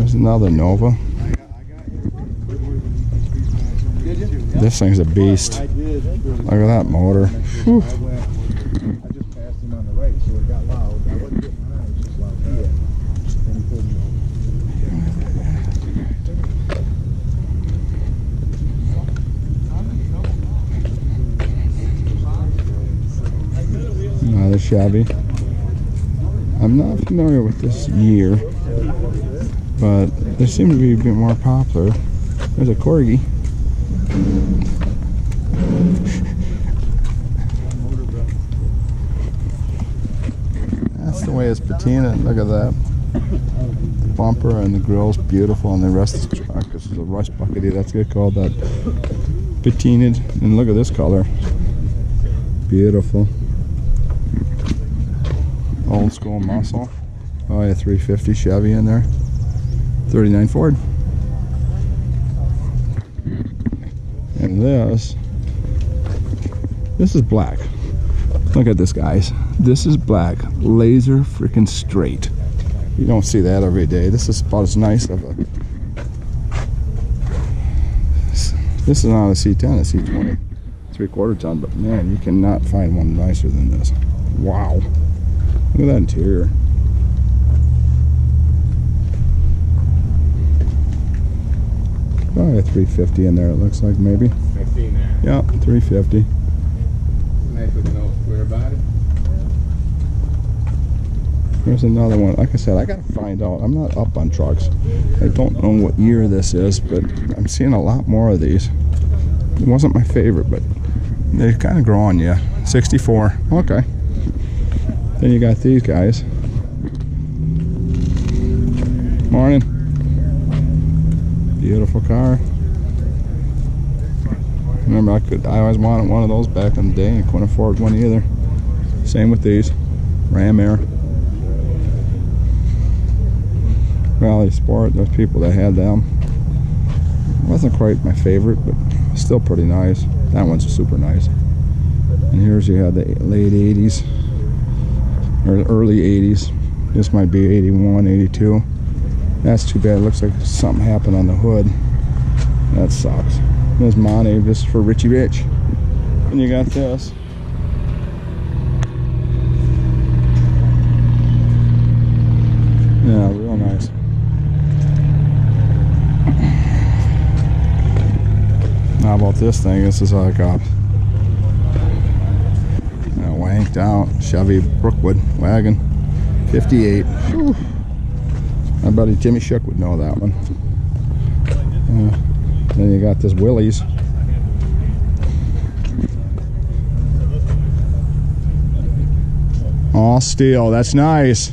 There's another Nova. This thing's a beast. Look at that motor. Whew. Another Chevy. I'm not familiar with this year, but they seem to be a bit more popular. There's a Corgi. That's the way it's patinaed. Look at that. The bumper and the grill's beautiful, and the rest of the truck. This is a rust buckety. That's good, called that patinaed. And look at this color. Beautiful. Old school muscle. Oh yeah, 350 Chevy in there. 39 Ford. And this is black. Look at this, guys. This is black. Laser freaking straight. You don't see that every day. This is about as nice of a... This is not a C10, a C20. 3/4 ton, but man, you cannot find one nicer than this. Wow. Look at that interior. Probably a 350 in there, it looks like, maybe. 15 there. Yeah, 350. Nice looking old square body. There's another one. Like I said, I gotta find out. I'm not up on trucks. I don't know what year this is, but I'm seeing a lot more of these. It wasn't my favorite, but they kind of grow on you. 64. Okay. Then you got these guys. Morning. Beautiful car. Remember, I always wanted one of those back in the day and couldn't afford one either. Same with these. Ram Air. Valley Sport, there's people that had them. Wasn't quite my favorite, but still pretty nice. That one's super nice. And here's you had the late 80s. Or early 80s. This might be 81, 82. That's too bad. It looks like something happened on the hood. That sucks. There's money just for Richie Rich. And you got this. Yeah, real nice. How about this thing? This is like a wanked out Chevy Brookwood wagon, 58. Whew. My buddy Timmy Shook would know that one. Then you got this Willys. All steel. That's nice.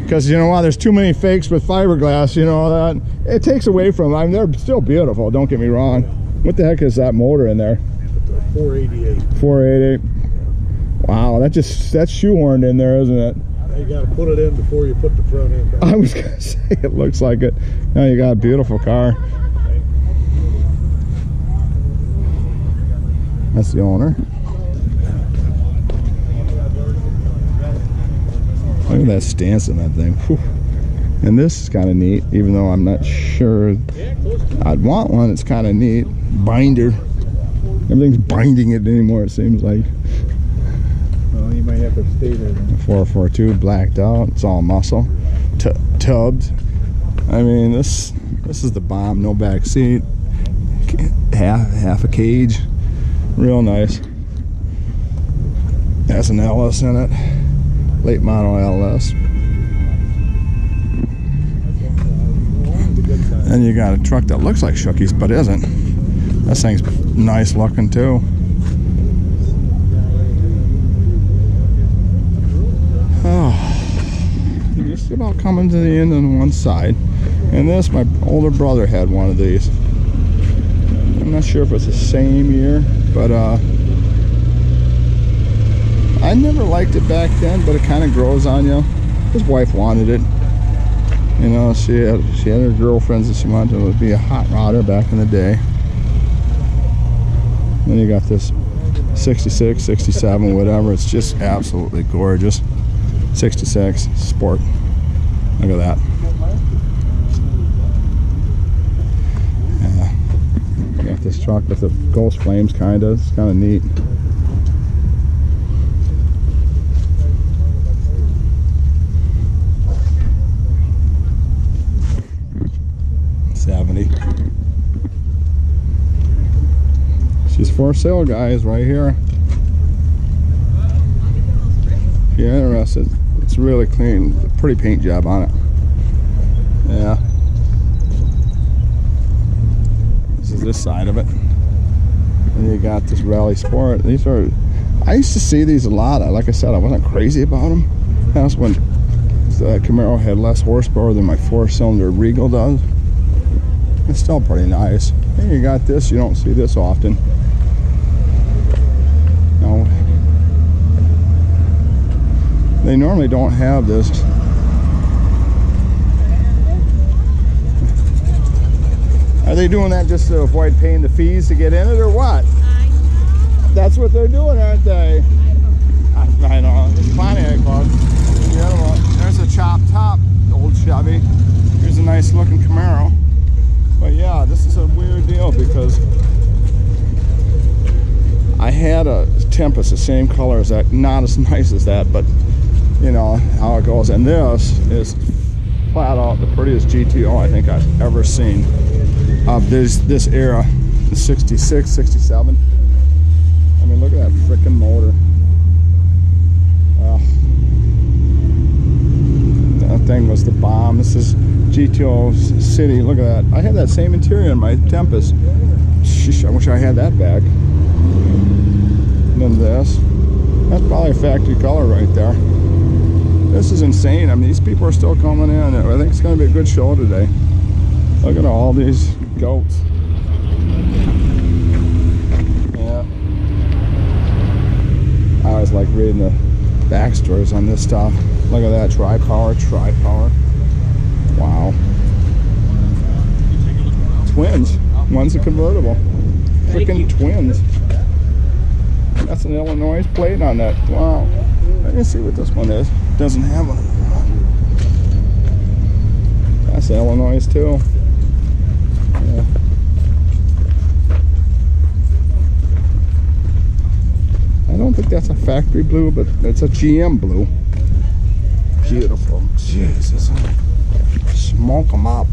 Because you know what? There's too many fakes with fiberglass. You know that it takes away from. I mean, they're still beautiful. Don't get me wrong. What the heck is that motor in there? 488. 488. Wow, that's shoehorned in there, isn't it? You got to put it in before you put the front end back. I was gonna say it looks like it. Now you got a beautiful car. That's the owner. Look at that stance in that thing. Whew. And this is kind of neat, even though I'm not sure I'd want one. It's kind of neat. Binder. Everything's binding it anymore, it seems like. Well, you might have to stay there. 442 blacked out. It's all muscle. Tubbed. I mean, this is the bomb. No back seat. Half a cage. Real nice. Has an LS in it. Late model LS. And you got a truck that looks like Shookie's but isn't. This thing's nice looking too. Oh, just about coming to the end on one side. And this, my older brother had one of these. I'm not sure if it's the same year, but I never liked it back then, but it kind of grows on you. His wife wanted it. You know, she had her girlfriends that she wanted to be a hot rodder back in the day. Then you got this 66, 67, whatever. It's just absolutely gorgeous. 66 Sport. Look at that. truck with the ghost flames, kinda. It's kinda neat. She's for sale, guys, right here. If you're interested, it's really clean, pretty paint job on it. Yeah. This is this side of it. And you got this Rally Sport. These are, I used to see these a lot. Like I said, I wasn't crazy about them. That's when the Camaro had less horsepower than my 4-cylinder Regal does. It's still pretty nice. And you got this, you don't see this often. No. They normally don't have this. Are they doing that just to avoid paying the fees to get in it, or what? That's what they're doing, aren't they? I know. It's Pontiac Club. The other one, there's a chop top, old Chevy. Here's a nice looking Camaro. But yeah, this is a weird deal because I had a Tempest, the same color as that, not as nice as that, but you know how it goes. And this is flat out the prettiest GTO I think I've ever seen of this era, the 66, 67. I mean, look at that freaking motor. That thing was the bomb. This is GTO City. Look at that. I had that same interior in my Tempest. Sheesh, I wish I had that back. And then this. That's probably a factory color right there. This is insane. I mean, these people are still coming in. I think it's going to be a good show today. Look at all these goats. Yeah. I always like reading the backstories on this stuff. Look at that, tri-power. Wow. Twins. One's a convertible. Freaking twins. That's an Illinois plate on that. Wow. Let me see what this one is. Doesn't have one. That's Illinois too. Yeah. I don't think that's a factory blue, but it's a GM blue. Beautiful. Jesus. Smoke them up.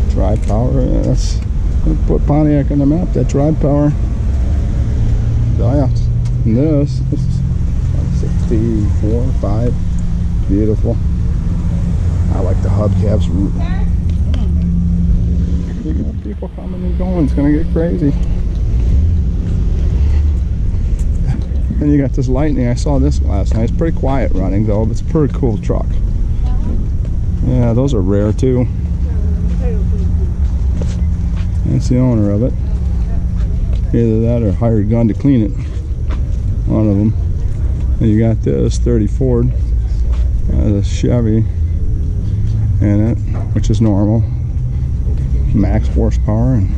Drive power. That's put Pontiac on the map. That drive power. Oh yeah. And this is 64, 5. Beautiful. I like the hubcaps. You got people coming and going. It's gonna get crazy. And you got this Lightning. I saw this last night. It's pretty quiet running though, but it's a pretty cool truck. Yeah, those are rare too. That's the owner of it. Either that or hired gun to clean it. One of them. And you got this 30 Ford, the Chevy in it, which is normal. Max horsepower. And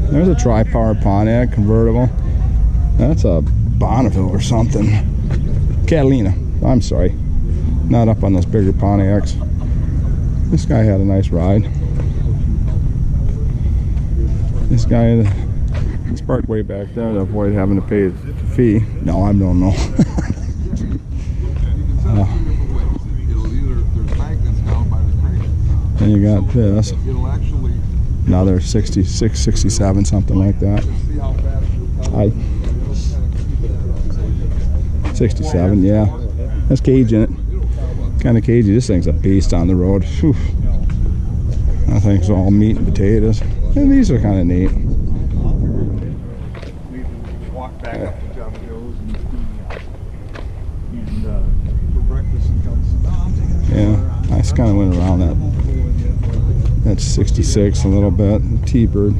there's a tri-power Pontiac convertible. That's a Bonneville or something. Catalina. I'm sorry. Not up on those bigger Pontiacs. This guy had a nice ride. This guy is parked way back there to avoid having to pay the fee. No, I don't know. And you got this. Another 66, 67, something like that. 67, yeah. That's cage in it. Kind of cagey. This thing's a beast on the road. Whew. That thing's all meat and potatoes. And these are kind of neat. Walk back up to John Joe's and for breakfast and comes. Yeah, I just kind of went around that. That's 66 a little bit. T-Bird.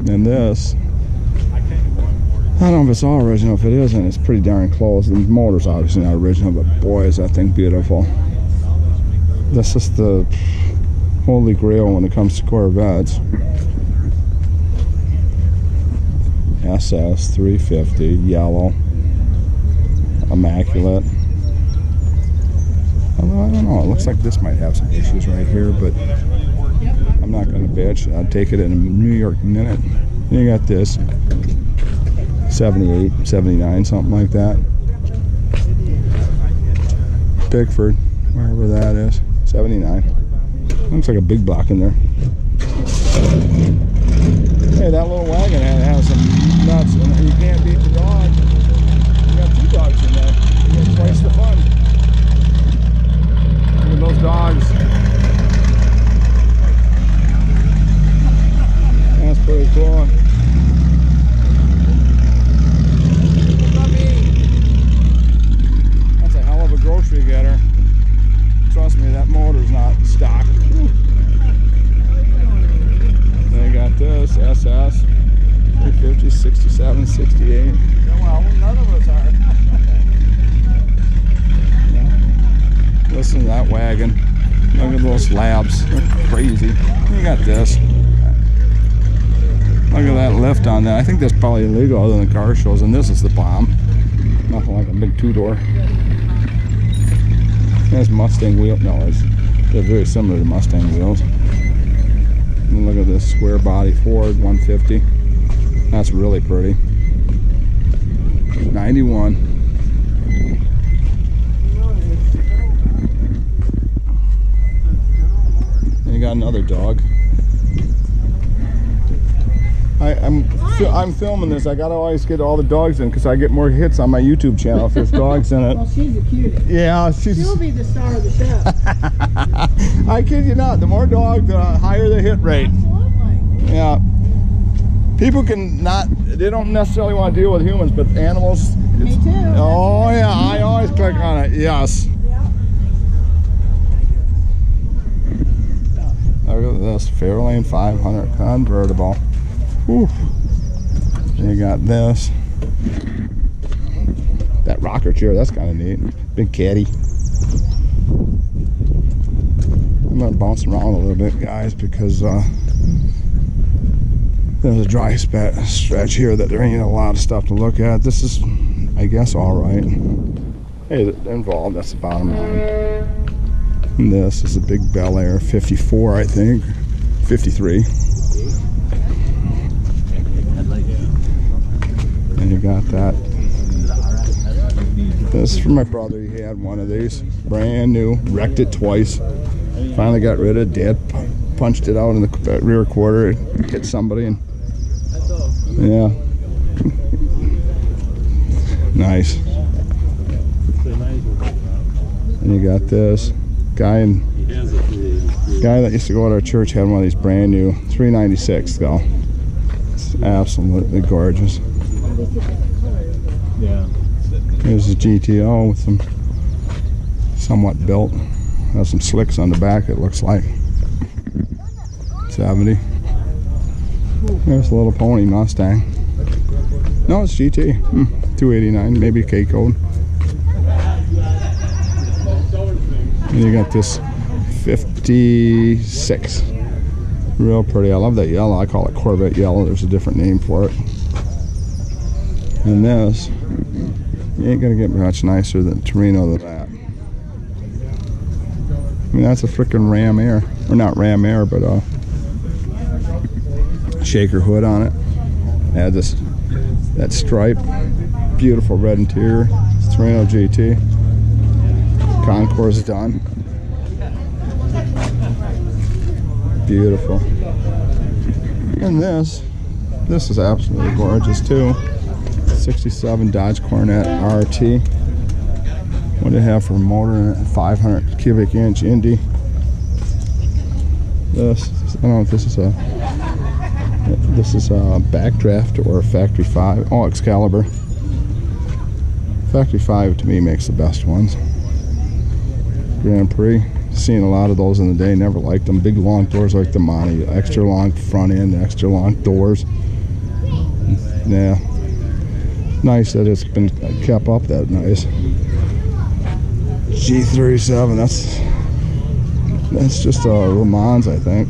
And this, I don't know if it's all original. If it isn't, it's pretty darn close. The motor's obviously not original, but boy, is that thing beautiful. This is the holy grail when it comes to Corvettes. SS 350, yellow, immaculate. Although I don't know, it looks like this might have some issues right here, but I'm not going to bitch. I'll take it in a New York minute. You got this 78, 79, something like that. Pickford, wherever that is, 79. Looks like a big block in there. Hey, that little wagon has some nuts, and you can't beat the dog. You got 2 dogs in there. You get twice the fun. Look at those dogs. That's pretty cool. That's a hell of a grocery getter. Trust me, that motor's not stock. They got this SS 350, 67, 68. Yeah, well, none of us are. Yeah. Listen to that wagon. Look at those slabs. They're crazy. You got this. Look at that lift on that. I think that's probably illegal other than car shows, and this is the bomb. Nothing like a big 2-door. That's Mustang wheel. No, they're very similar to Mustang wheels. And look at this square body Ford 150. That's really pretty. 91. And you got another dog. I'm filming this. I gotta always get all the dogs in because I get more hits on my YouTube channel if there's dogs in it. Well, she's the cutest. Yeah, she'll be the star of the show. I kid you not. The more dogs, the higher the hit rate. Absolutely. Yeah. People they don't necessarily want to deal with humans, but animals. Me too. Oh yeah, I always click on it. Yes. Look at this Fairlane 500 convertible. Whew. You got this. That rocker chair, that's kind of neat. Big caddy. I'm gonna bounce around a little bit, guys, because there's a dry stretch here that there ain't a lot of stuff to look at. This is, I guess, all right. Hey, involved, that's the bottom line. And this is a big Bel Air 54, I think. 53. And you got that. This is for my brother. He had one of these. Brand new. Wrecked it twice. Finally got rid of it. Dad punched it out in the rear quarter. It hit somebody. And yeah. Nice. And you got this. Guy that used to go to our church had one of these brand new 396 though. It's absolutely gorgeous. Yeah. Here's a GTO with some somewhat built. Has some slicks on the back, it looks like. 70. There's a little pony Mustang. No, it's GT. 289, maybe K code. And you got this 56. Real pretty. I love that yellow. I call it Corvette yellow. There's a different name for it. And this, you ain't gonna get much nicer than Torino than that. I mean, that's a freaking Ram Air. Or not Ram Air, but shaker hood on it. Had that stripe. Beautiful red interior. It's Torino GT. Concourse done. Beautiful. And this is absolutely gorgeous too. 67 Dodge Coronet RT. What do you have for a motor in it? 500 cubic inch Indy. This, I don't know if this is a backdraft or a factory 5. Oh, Excalibur. Factory 5 to me makes the best ones. Grand Prix. Seen a lot of those in the day. Never liked them. Big long doors like the Monty. Extra long front end, extra long doors. Yeah. Nice that it's been kept up that nice. G37. That's just Le Mans, I think.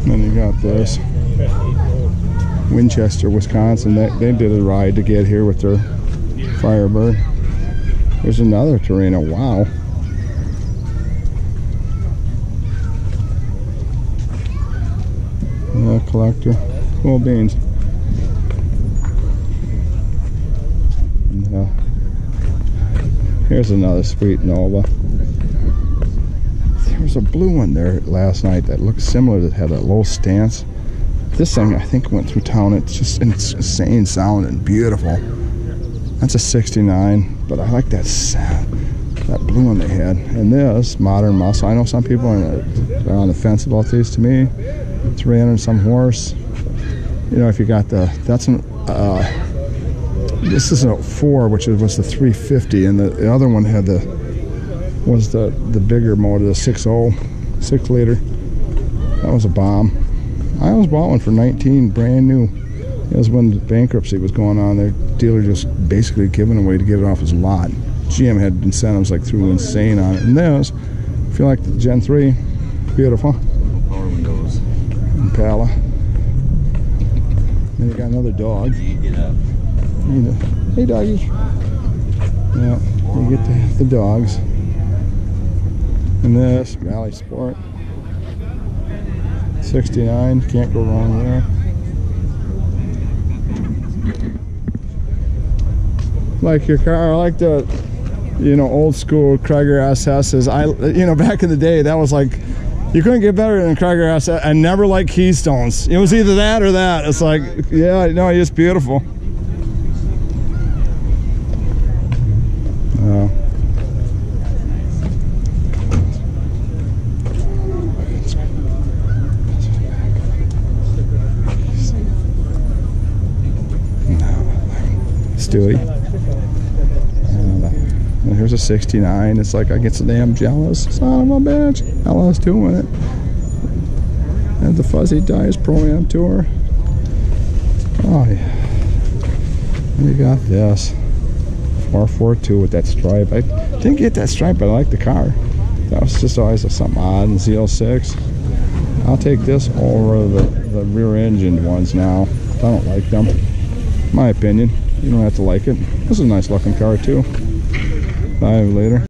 And then you got this. Winchester, Wisconsin. They did a ride to get here with their Firebird. There's another Torino. Wow. Yeah, collector. Cool beans. And, here's another sweet Nova. There was a blue one there last night that looked similar, that had a low stance. This thing, I think, went through town. It's insane sound and beautiful. That's a 69, but I like that blue one they had. And this, Modern Muscle. I know some people are on the fence about these. To me, 300 some horse. You know, if you got that's an, this is a 4, which was the 350, and the other one had was the bigger motor, the 6.0, 6 liter. That was a bomb. I almost bought one for 19, brand new. It was when the bankruptcy was going on. Their dealer just basically giving away to get it off his lot. GM had incentives like threw insane on it. And this, I feel like the Gen 3, beautiful. Power windows. Impala. Then you got another dog. Get up. Hey, doggy. Yeah, you get the dogs. And this, Valley Sport. 69, can't go wrong there. Like your car, I like the, old school Krieger SS's. Back in the day, that was like, you couldn't get better than Krieger SS. I never liked Keystones. It was either that or that. It's like, yeah, no, it's beautiful. Stewie. And here's a 69. It's like I get so damn jealous. Son of a bitch. LS doing it. And the Fuzzy Dice Pro-Am Tour. Oh yeah. We got this 442 with that stripe. I didn't get that stripe, but I like the car. That was just always something odd. And Z06. I'll take this over the rear-engined ones now. I don't like them. My opinion. You don't have to like it. This is a nice looking car too. 5 liter.